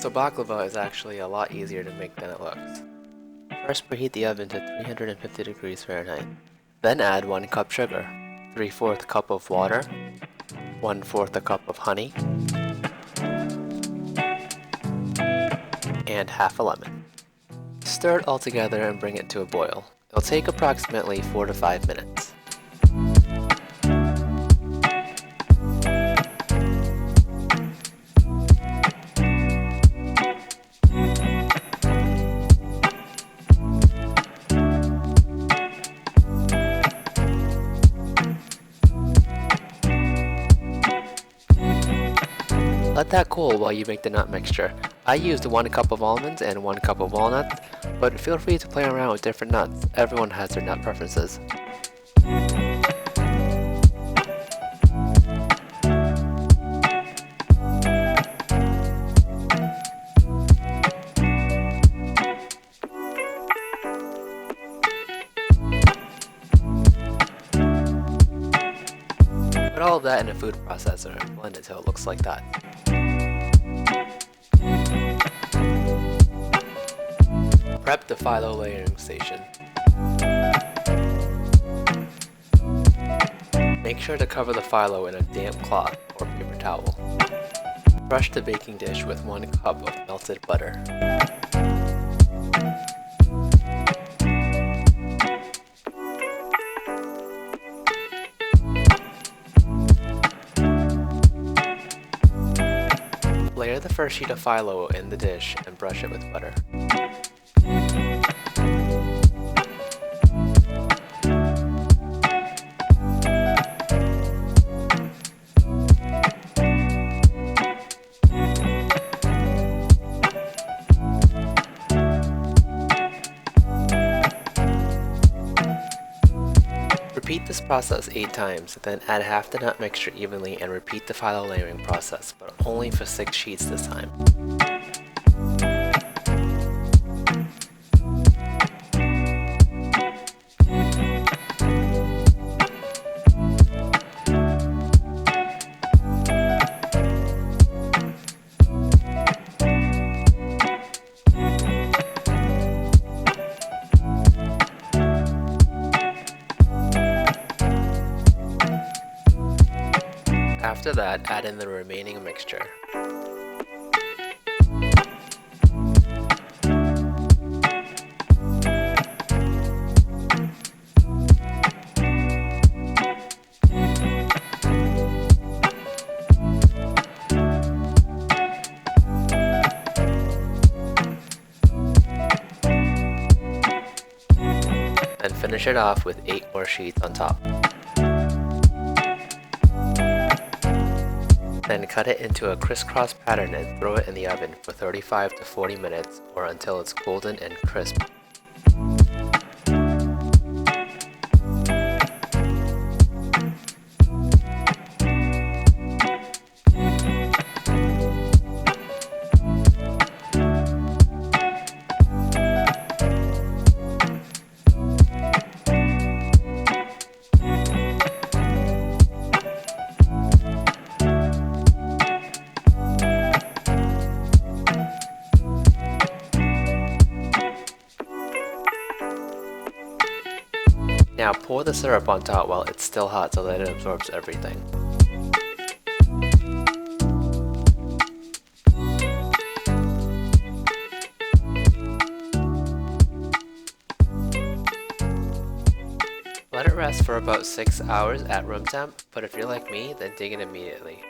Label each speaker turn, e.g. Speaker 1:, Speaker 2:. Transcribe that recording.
Speaker 1: So baklava is actually a lot easier to make than it looks. First, preheat the oven to 350 degrees Fahrenheit. Then add 1 cup sugar, 3/4 cup of water, 1/4 a cup of honey, and half a lemon. Stir it all together and bring it to a boil. It'll take approximately 4 to 5 minutes. Let that cool while you make the nut mixture. I used 1 cup of almonds and 1 cup of walnuts, but feel free to play around with different nuts. Everyone has their nut preferences. Put all of that in a food processor and blend it till it looks like that. Prep the phyllo layering station. Make sure to cover the phyllo in a damp cloth or paper towel. Brush the baking dish with 1 cup of melted butter. Layer the first sheet of phyllo in the dish and brush it with butter. Repeat this process 8 times, then add half the nut mixture evenly and repeat the phyllo layering process, but only for 6 sheets this time. After that, add in the remaining mixture. And finish it off with 8 more sheets on top. Then cut it into a crisscross pattern and throw it in the oven for 35 to 40 minutes or until it's golden and crisp. Now pour the syrup on top while it's still hot so that it absorbs everything. Let it rest for about 6 hours at room temp, but if you're like me, then dig in immediately.